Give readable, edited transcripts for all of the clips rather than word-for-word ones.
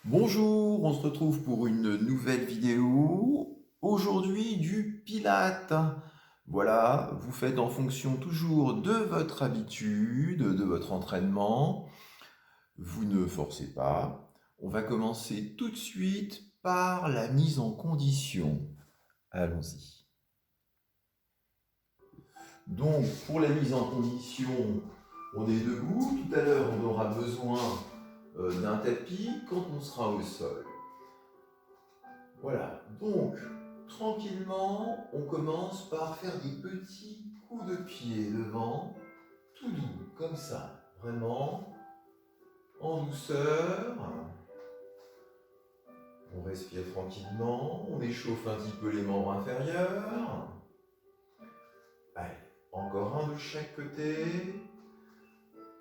Bonjour, on se retrouve pour une nouvelle vidéo. Aujourd'hui, du Pilate. Voilà, vous faites en fonction toujours de votre habitude, de votre entraînement. Vous ne forcez pas. On va commencer tout de suite par la mise en condition. Allons-y. Donc, pour la mise en condition, on est debout. Tout à l'heure, on aura besoin d'un tapis quand on sera au sol. Voilà, donc tranquillement, on commence par faire des petits coups de pied devant, tout doux, comme ça, vraiment, en douceur. On respire tranquillement, on échauffe un petit peu les membres inférieurs. Allez, encore un de chaque côté.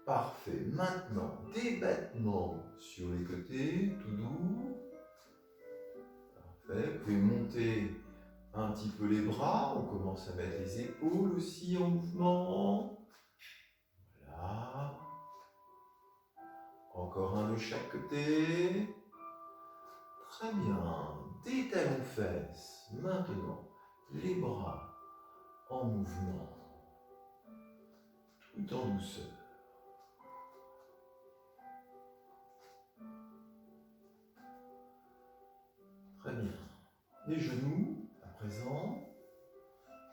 Parfait, maintenant, des battements sur les côtés, tout doux. Parfait, vous pouvez monter un petit peu les bras, on commence à mettre les épaules aussi en mouvement. Voilà. Encore un de chaque côté. Très bien. Des talons-fesses. Maintenant, les bras en mouvement, tout en douceur. Très bien. Les genoux, à présent.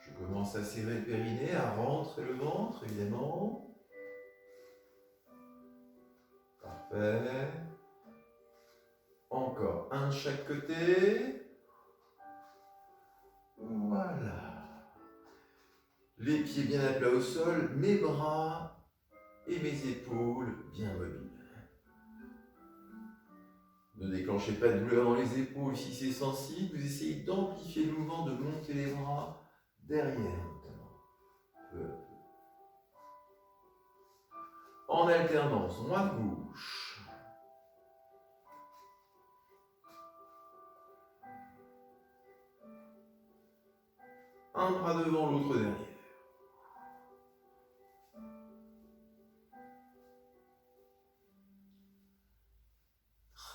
Je commence à serrer le périnée, à rentrer le ventre, évidemment. Parfait. Encore un de chaque côté. Voilà. Les pieds bien à plat au sol, mes bras et mes épaules bien mobiles. Ne déclenchez pas de douleur dans les épaules si c'est sensible. Vous essayez d'amplifier le mouvement, de monter les bras derrière notamment. Peu à peu. En alternance, droite-gauche. Un bras devant, l'autre derrière.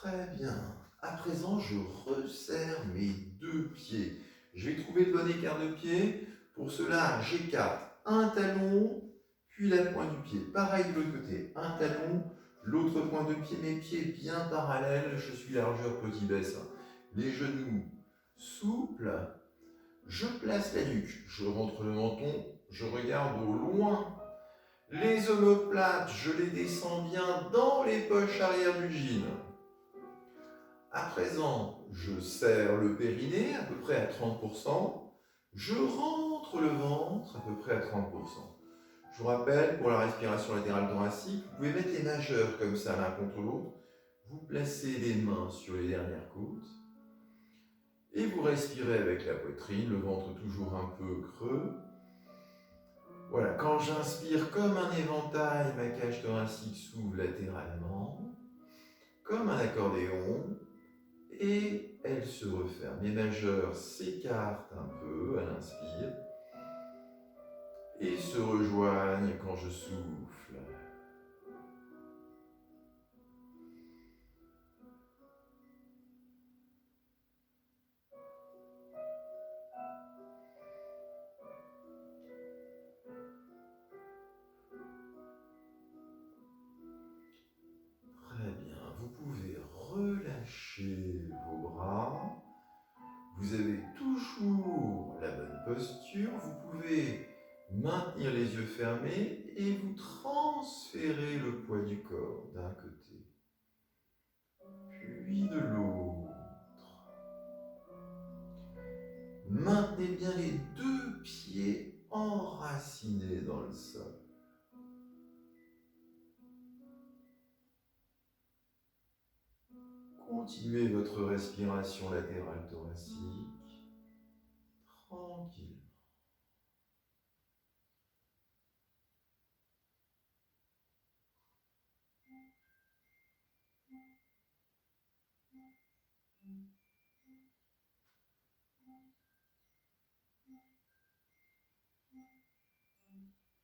Très bien. À présent, je resserre mes deux pieds. Je vais trouver le bon écart de pied. Pour cela, j'écarte un talon, puis la pointe du pied. Pareil de l'autre côté. Un talon, l'autre pointe de pied, mes pieds bien parallèles. Je suis largeur petit bassin. Les genoux souples. Je place la nuque. Je rentre le menton. Je regarde au loin. Les omoplates, je les descends bien dans les poches arrière du jean. À présent, je serre le périnée à peu près à 30%. Je rentre le ventre à peu près à 30%. Je vous rappelle, pour la respiration latérale thoracique, vous pouvez mettre les majeurs comme ça l'un contre l'autre. Vous placez les mains sur les dernières côtes. Et vous respirez avec la poitrine, le ventre toujours un peu creux. Voilà, quand j'inspire comme un éventail, ma cage thoracique s'ouvre latéralement, comme un accordéon. Et elle se referme. Les majeurs s'écartent un peu à l'inspire et se rejoignent quand je souffle. Très bien, vous pouvez relâcher vos bras. Vous avez toujours la bonne posture. Vous pouvez maintenir les yeux fermés et vous transférer le poids du corps d'un côté, puis de l'autre. Maintenez bien les deux pieds enracinés dans le sol. Continuez votre respiration latérale thoracique tranquille.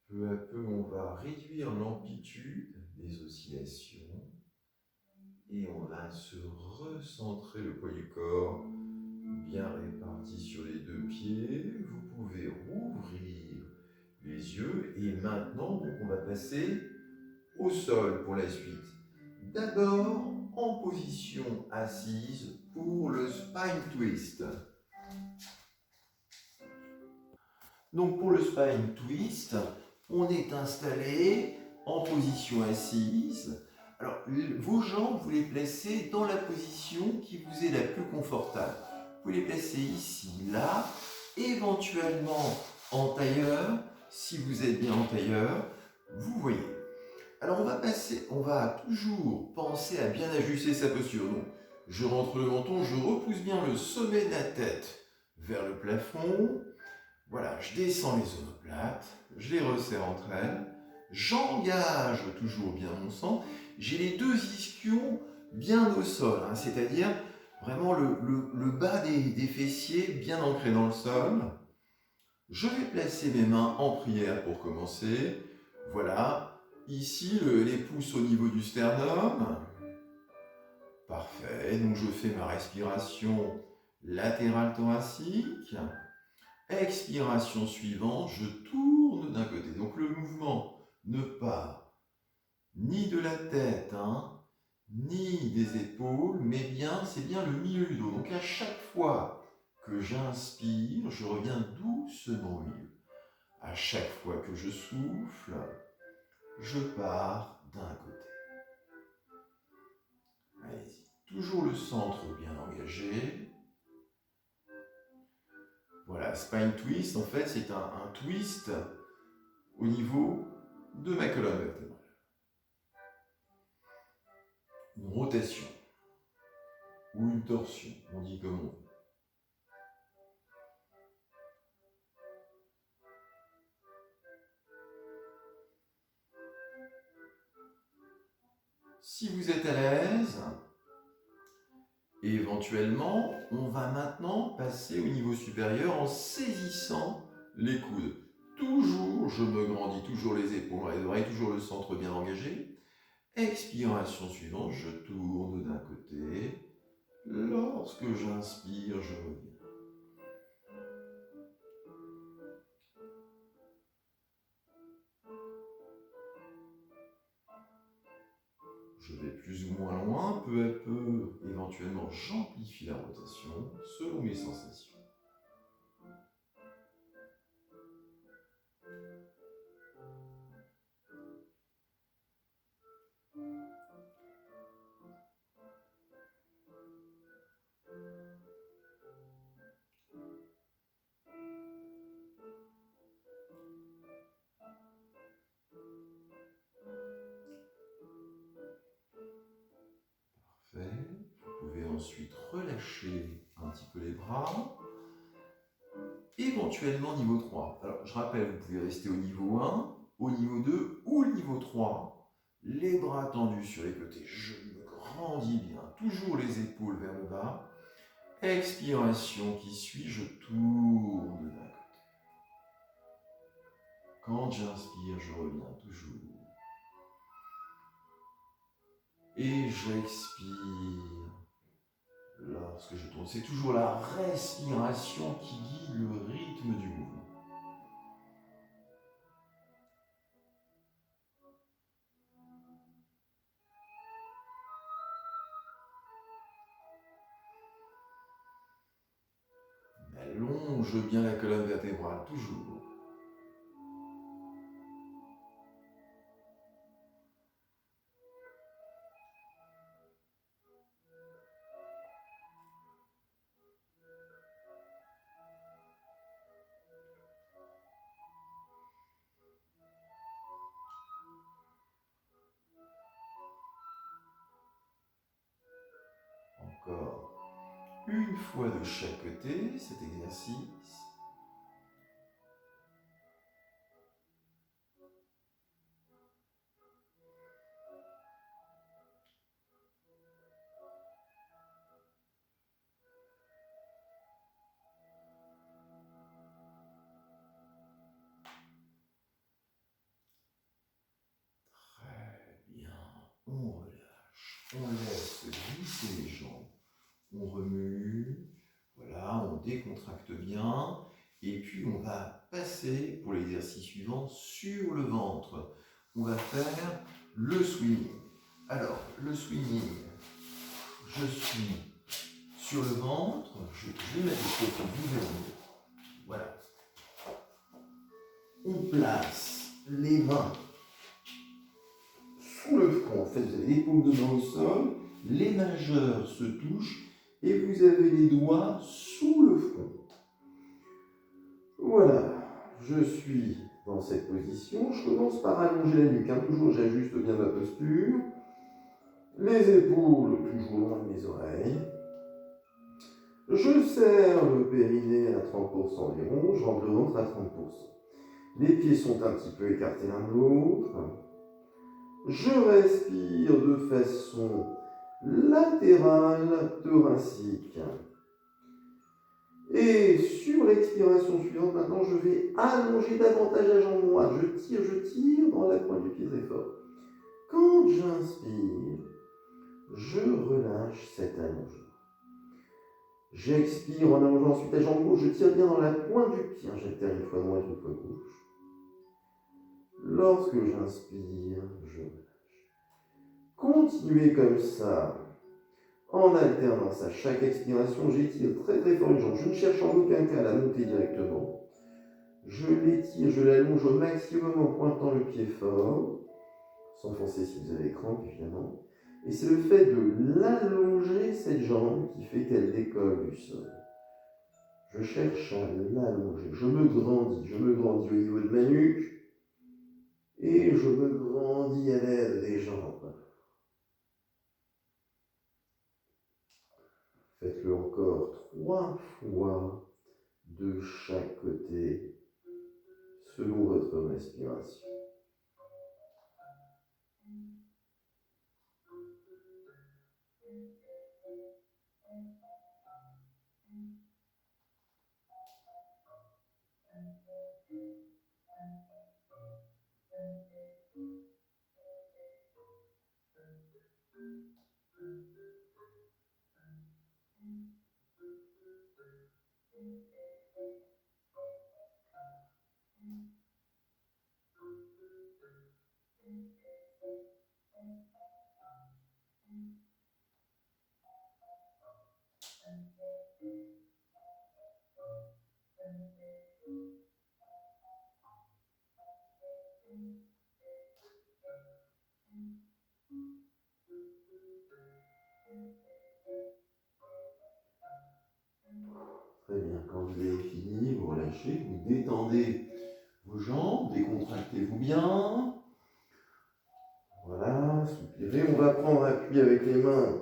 Peu à peu, on va réduire l'amplitude des oscillations et on va se centrez le poids du corps, bien réparti sur les deux pieds. Vous pouvez rouvrir les yeux et maintenant donc, on va passer au sol pour la suite. D'abord en position assise pour le spine twist. Donc pour le spine twist, on est installé en position assise. Alors vos jambes, vous les placez dans la position qui vous est la plus confortable. Vous les placez ici, là, éventuellement en tailleur, si vous êtes bien en tailleur, vous voyez. Alors on va toujours penser à bien ajuster sa posture. Donc, je rentre le menton, je repousse bien le sommet de la tête vers le plafond. Voilà, je descends les omoplates, je les resserre entre elles, j'engage toujours bien mon sang. J'ai les deux ischions bien au sol, hein, c'est-à-dire vraiment le bas des fessiers bien ancré dans le sol. Je vais placer mes mains en prière pour commencer. Voilà, ici les pouces au niveau du sternum. Parfait, donc je fais ma respiration latérale thoracique. Expiration suivante, je tourne d'un côté. Donc le mouvement ne part ni de la tête, hein, ni des épaules, mais bien, c'est bien le milieu du dos. Donc à chaque fois que j'inspire, je reviens doucement au milieu. À chaque fois que je souffle, je pars d'un côté. Allez-y. Toujours le centre bien engagé. Voilà, spine twist, en fait, c'est un twist au niveau de ma colonne vertébrale. Une rotation ou une torsion, on dit comme on veut. Si vous êtes à l'aise, éventuellement, on va maintenant passer au niveau supérieur en saisissant les coudes. Toujours, je me grandis, toujours les épaules, les oreilles, toujours le centre bien engagé. Expiration suivante, je tourne d'un côté. Lorsque j'inspire, je reviens. Je vais plus ou moins loin, peu à peu, éventuellement j'amplifie la rotation selon mes sensations. Parfait. Vous pouvez ensuite relâcher un petit peu les bras. Éventuellement niveau 3. Alors je rappelle, vous pouvez rester au niveau 1, au niveau 2 ou au niveau 3. Les bras tendus sur les côtés. Je me grandis bien. Toujours les épaules vers le bas. Expiration qui suit, je tourne d'un côté. Quand j'inspire, je reviens toujours. Et j'expire lorsque je tourne. C'est toujours la respiration qui guide le rythme du mouvement. Allonge bien la colonne vertébrale, toujours. Encore une fois de chaque côté, cet exercice. Très bien, on relâche, on laisse glisser les jambes On remue, voilà, on décontracte bien. Et puis on va passer pour l'exercice suivant sur le ventre. On va faire le swimming. Alors, le swimming, je suis sur le ventre, je vais mettre le profil du vernis. Voilà. On place les mains sous le front. En fait, vous avez les paumes devant le sol, les majeurs se touchent et vous avez les doigts sous le front. Voilà, je suis dans cette position. Je commence par allonger la nuque. Toujours, j'ajuste bien ma posture. Les épaules toujours loin de mes oreilles. Je serre le périnée à 30% environ. Je rentre le ventre à 30%. Les pieds sont un petit peu écartés l'un de l'autre. Je respire de façon latérale, thoracique. Et sur l'expiration suivante, maintenant, je vais allonger davantage la jambe droite. Je tire dans la pointe du pied très fort. Quand j'inspire, je relâche cet allongement. J'expire en allongeant ensuite la jambe gauche. Je tire bien dans la pointe du pied. J'alterne une fois droite, une fois gauche. Lorsque j'inspire, je relâche. Continuez comme ça. En alternance à chaque expiration, j'étire très très fort une jambe. Je ne cherche en aucun cas à la monter directement. Je l'étire, je l'allonge au maximum en pointant le pied fort, sans forcer si vous avez crampe évidemment. Et c'est le fait de l'allonger, cette jambe, qui fait qu'elle décolle du sol. Je cherche à l'allonger. Je me grandis au niveau de ma nuque et je me grandis à l'aide des jambes. Faites-le encore 3 fois de chaque côté selon votre respiration. Très bien, quand vous avez fini, vous relâchez, vous détendez vos jambes, décontractez-vous bien. Voilà, soupirez. On va prendre appui avec les mains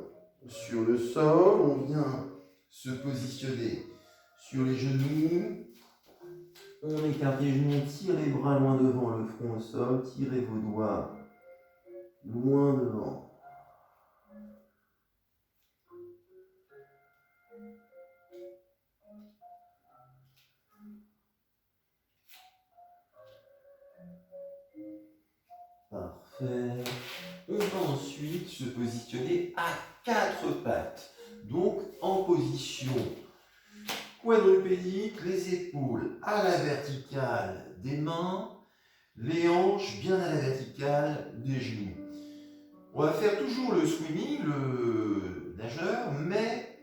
sur le sol. On vient se positionner sur les genoux. On écarte les genoux, tire les bras loin devant le front au sol, tirez vos doigts loin devant. Parfait. On va ensuite se positionner à 4 pattes. Donc en position quadrupédique, les épaules à la verticale des mains, les hanches bien à la verticale des genoux. On va faire toujours le swimming, le nageur, mais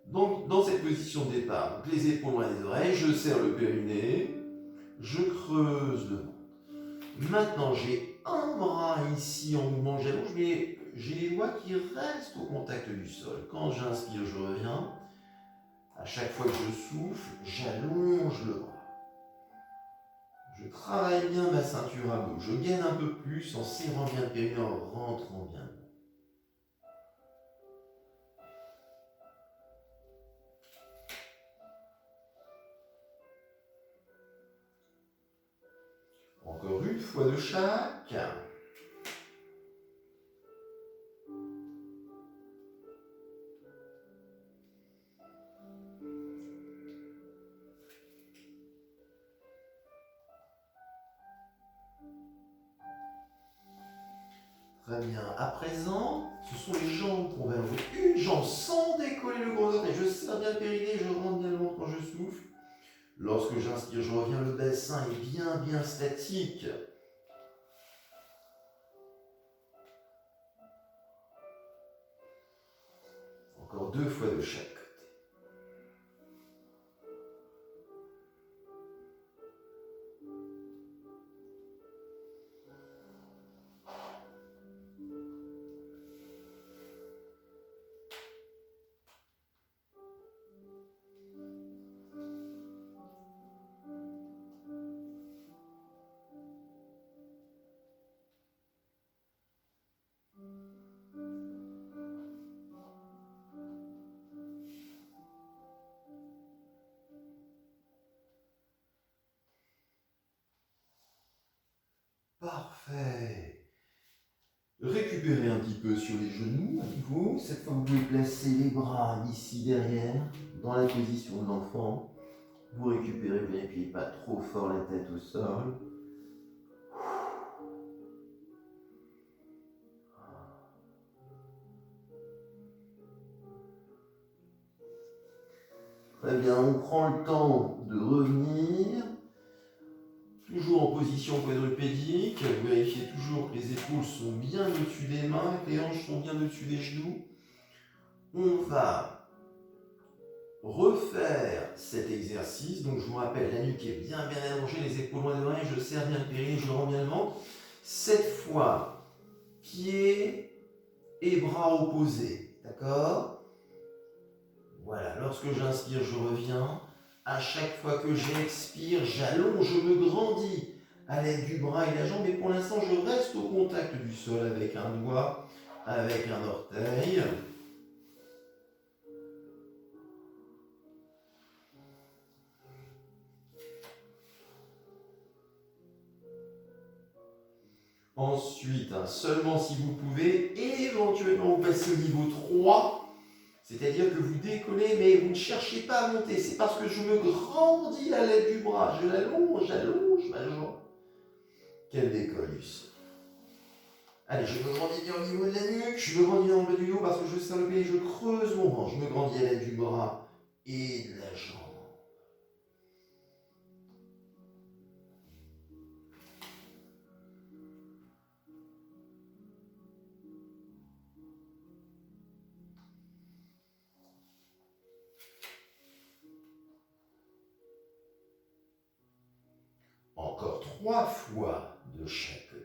donc dans cette position de départ, donc les épaules loin des oreilles, je serre le périnée, je creuse le ventre. Maintenant, j'ai un bras ici en mouvement, j'allonge, mais j'ai les doigts qui restent au contact du sol. Quand j'inspire, je reviens. À chaque fois que je souffle, j'allonge le bras. Je travaille bien ma ceinture à dos. Je gaine un peu plus en serrant bien le périnée, en rentrant bien. Encore une fois de chaque. Très bien. À présent, ce sont les jambes qu'on va ouvrir. Une jambe sans décoller le gros orteil. Je serre bien le périnée, je rentre bien le ventre quand je souffle. Lorsque j'inspire, je reviens, le bassin est bien statique. Encore 2 fois de chaque côté. Parfait. Récupérez un petit peu sur les genoux à nouveau. Cette fois, vous pouvez placer les bras ici derrière, dans la position de l'enfant. Vous récupérez, vous n'appuyez pas trop fort la tête au sol. Très bien, on prend le temps de revenir. Toujours en position quadrupédique. Vérifiez toujours que les épaules sont bien au-dessus des mains, que les hanches sont bien au-dessus des genoux. On va refaire cet exercice. Donc je vous rappelle, la nuque est bien allongée, les épaules loin de l'oreille, je serre bien le périnée, je rends bien le ventre. Cette fois, pieds et bras opposés. D'accord? Voilà, lorsque j'inspire, je reviens. À chaque fois que j'expire, j'allonge, je me grandis à l'aide du bras et la jambe. Et pour l'instant, je reste au contact du sol avec un doigt, avec un orteil. Ensuite, seulement si vous pouvez, éventuellement vous passez au niveau 3, c'est-à-dire que vous décollez, mais vous ne cherchez pas à monter. C'est parce que je me grandis à l'aide du bras. Je l'allonge, j'allonge ma jambe. Qu'elle décolle du sol. Allez, je me grandis bien au niveau de la nuque, je me grandis dans le bas du dos parce que je serre le pied, je creuse mon ventre, je me grandis à l'aide du bras et de la jambe. Encore 3 fois de chaque côté.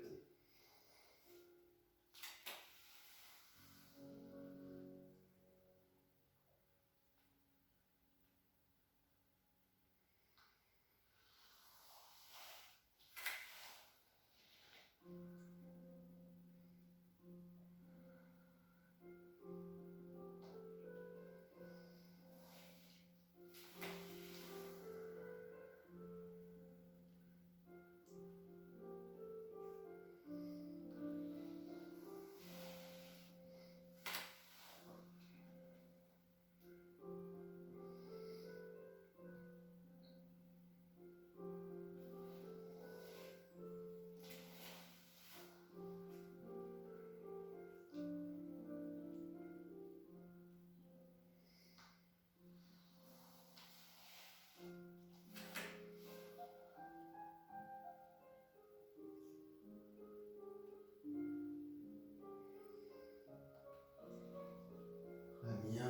Très bien,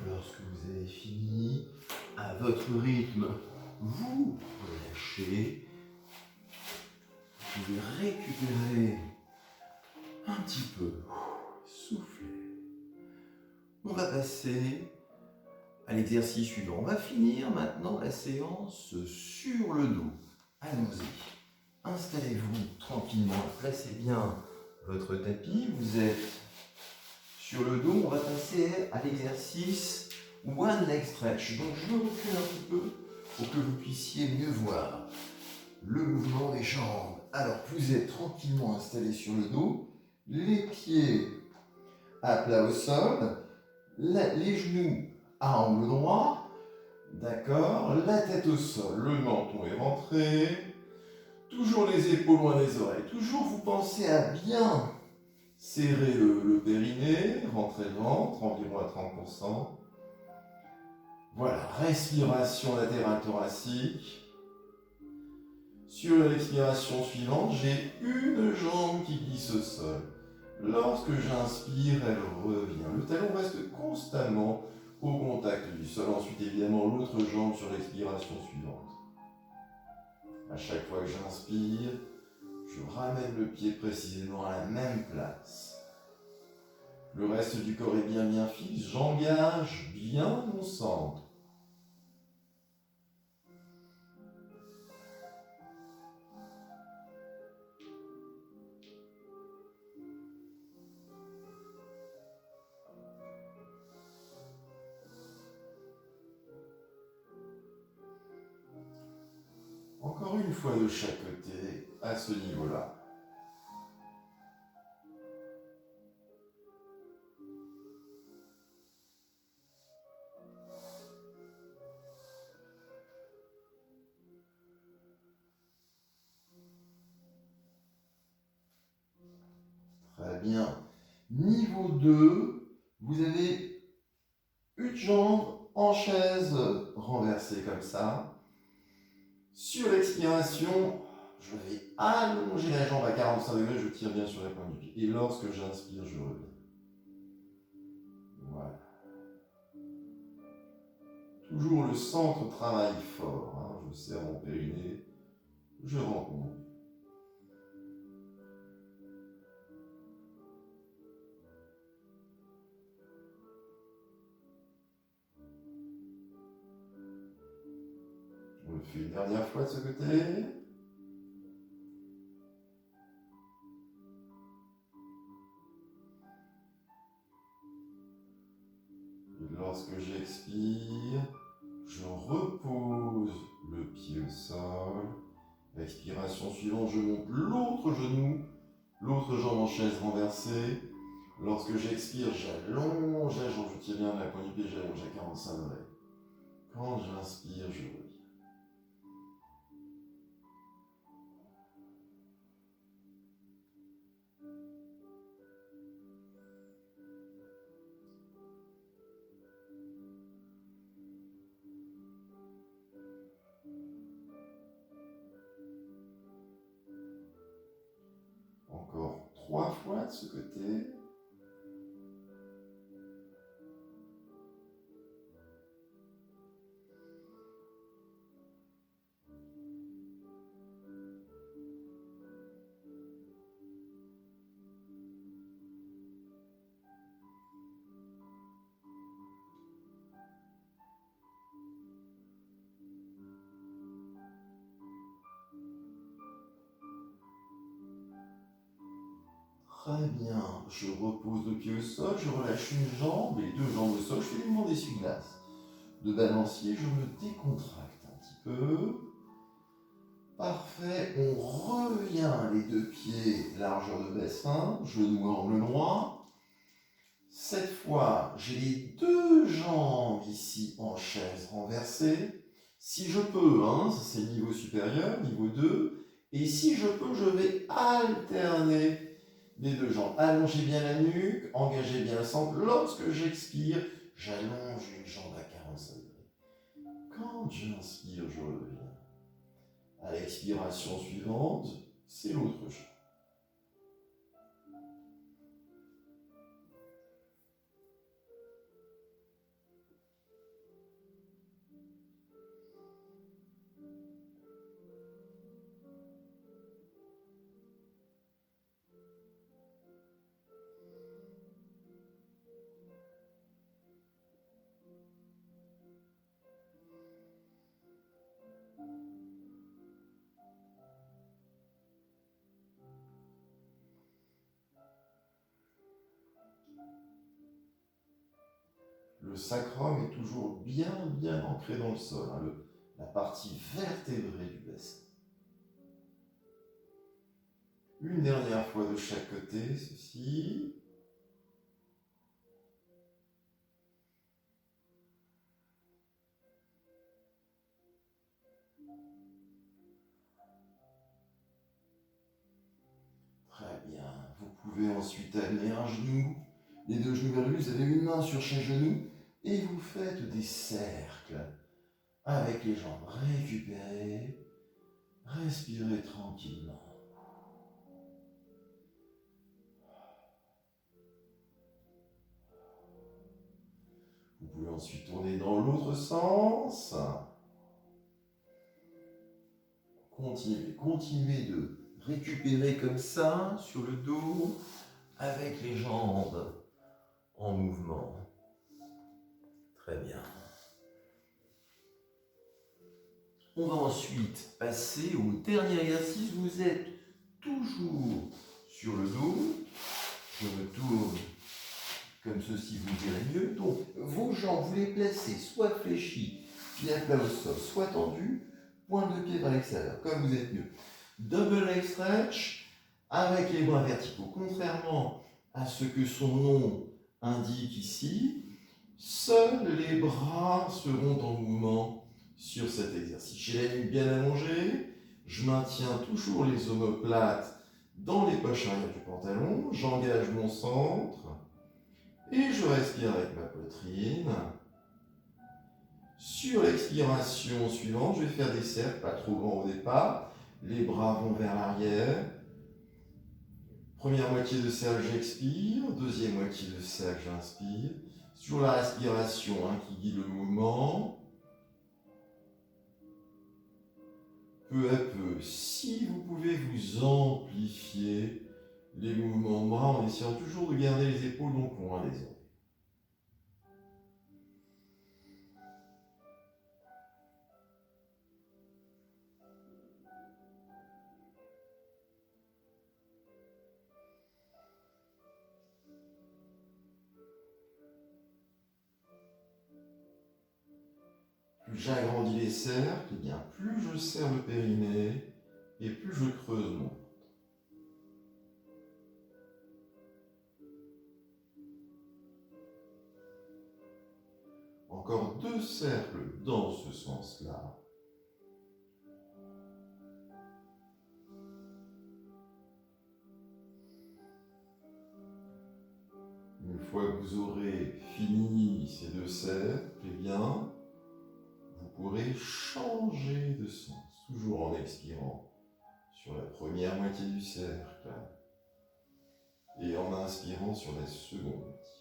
lorsque vous avez fini, à votre rythme, vous relâchez. Vous pouvez récupérer un petit peu, souffler. On va passer à l'exercice suivant. On va finir maintenant la séance sur le dos. Allons-y. Installez-vous tranquillement, placez bien votre tapis. Vous êtes sur le dos. On va passer à l'exercice One Leg Stretch. Donc je me recule un petit peu pour que vous puissiez mieux voir le mouvement des jambes. Alors vous êtes tranquillement installé sur le dos, les pieds à plat au sol, les genoux à angle droit, d'accord, la tête au sol, le menton est rentré, toujours les épaules loin des oreilles, toujours vous pensez à bien Serrez le périnée, rentrez le ventre, environ à 30%. Voilà, respiration latérale thoracique. Sur l'expiration suivante, j'ai une jambe qui glisse au sol. Lorsque j'inspire, elle revient. Le talon reste constamment au contact du sol. Ensuite, évidemment, l'autre jambe sur l'expiration suivante. À chaque fois que j'inspire, je ramène le pied précisément à la même place. Le reste du corps est bien fixe. J'engage bien mon centre. Encore une fois de chaque côté, à ce niveau-là. Très bien. Niveau 2, vous avez une jambe en chaise renversée comme ça. Sur l'expiration, je vais allonger la jambe à 45 degrés, je tire bien sur la pointe du pied. Et lorsque j'inspire, je reviens. Voilà. Toujours le centre travaille fort. Je serre mon périnée, je rentre mon pied. On le fait une dernière fois de ce côté. Et lorsque j'expire, je repose le pied au sol. Expiration suivante, je monte l'autre genou, l'autre jambe en chaise renversée. Lorsque j'expire, j'allonge la jambe, je tiens bien la pointe du pied, j'allonge à 45 degrés. Quand j'inspire, je reviens. Encore 3 fois de ce côté. Très bien, je repose le pied au sol, je relâche une jambe, les deux jambes au sol, je fais des mouvements d'essuie-glace. De balancier, je me décontracte un petit peu. Parfait, on revient les deux pieds, largeur de bassin, genou angle droit. Cette fois, j'ai les deux jambes ici en chaise renversée. Si je peux, ça c'est niveau supérieur, niveau 2. Et si je peux, je vais alterner les deux jambes. Allongez bien la nuque, engagez bien le centre. Lorsque j'expire, j'allonge une jambe à 45 degrés. Quand j'inspire, je reviens. À l'expiration suivante, c'est l'autre jambe. Le sacrum est toujours bien ancré dans le sol, la partie vertébrée du bassin. Une dernière fois de chaque côté, ceci. Très bien, vous Vous pouvez ensuite amener un genou, les deux genoux vers le buste, vous avez une main sur chaque genou et vous faites des cercles avec les jambes récupérées. Respirez tranquillement. Vous pouvez ensuite tourner dans l'autre sens. Continuez de récupérer comme ça sur le dos avec les jambes en mouvement. Très bien. On va ensuite passer au dernier exercice. Vous êtes toujours sur le dos. Je me tourne comme ceci, vous verrez mieux. Donc, vos jambes, vous les placez soit fléchies, pieds à plat au sol, soit tendues, pointe de pied vers l'extérieur, comme vous êtes mieux. Double leg stretch avec les bras verticaux. Contrairement à ce que son nom indique ici, seuls les bras seront en mouvement sur cet exercice. J'ai la nuque bien allongée, je maintiens toujours les omoplates dans les poches arrière du pantalon, j'engage mon centre et je respire avec ma poitrine. Sur l'expiration suivante, je vais faire des cercles, pas trop grands au départ, les bras vont vers l'arrière. Première moitié de cercle, j'expire, deuxième moitié de cercle, j'inspire. C'est toujours la respiration qui guide le mouvement. Peu à peu, si vous pouvez vous amplifier les mouvements de bras en essayant toujours de garder les épaules donc loin des oreilles. Plus j'agrandis les cercles, et bien plus je serre le périnée et plus je creuse mon ventre. Encore 2 cercles dans ce sens-là. Une fois que vous aurez fini ces 2 cercles, eh bien, vous pourrez changer de sens, toujours en expirant sur la première moitié du cercle et en inspirant sur la seconde moitié.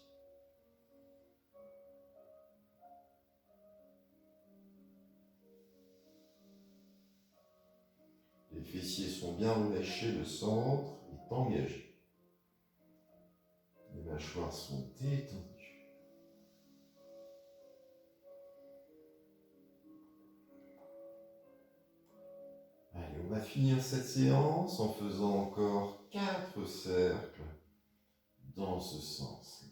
Les fessiers sont bien relâchés, le centre est engagé. Les mâchoires sont détendues. Allez, on va finir cette séance en faisant encore 4 cercles dans ce sens-là.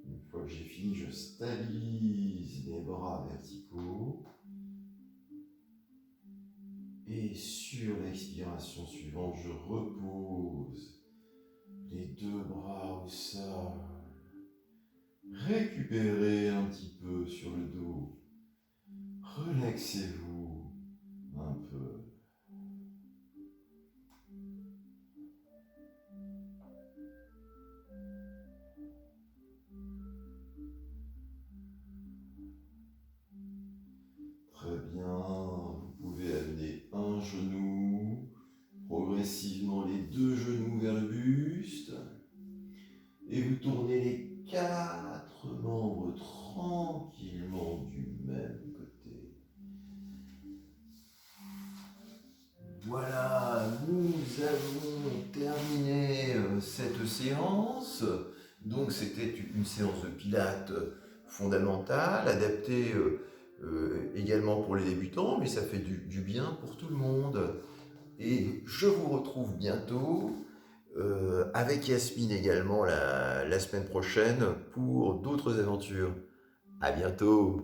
Une fois que j'ai fini, je stabilise mes bras verticaux. Et sur l'expiration suivante, je repose les 2 bras au sol. Récupérez un petit peu sur le dos. Relaxez-vous un peu. Très bien. Vous pouvez amener un genou, progressivement les 2 genoux vers le buste. Et vous tournez les 4 membres tranquillement du même côté. Voilà, nous avons terminé cette séance. Donc c'était une séance de pilates fondamentale, adaptée également pour les débutants, mais ça fait du bien pour tout le monde. Et je vous retrouve bientôt avec Yasmine également la semaine prochaine pour d'autres aventures. À bientôt!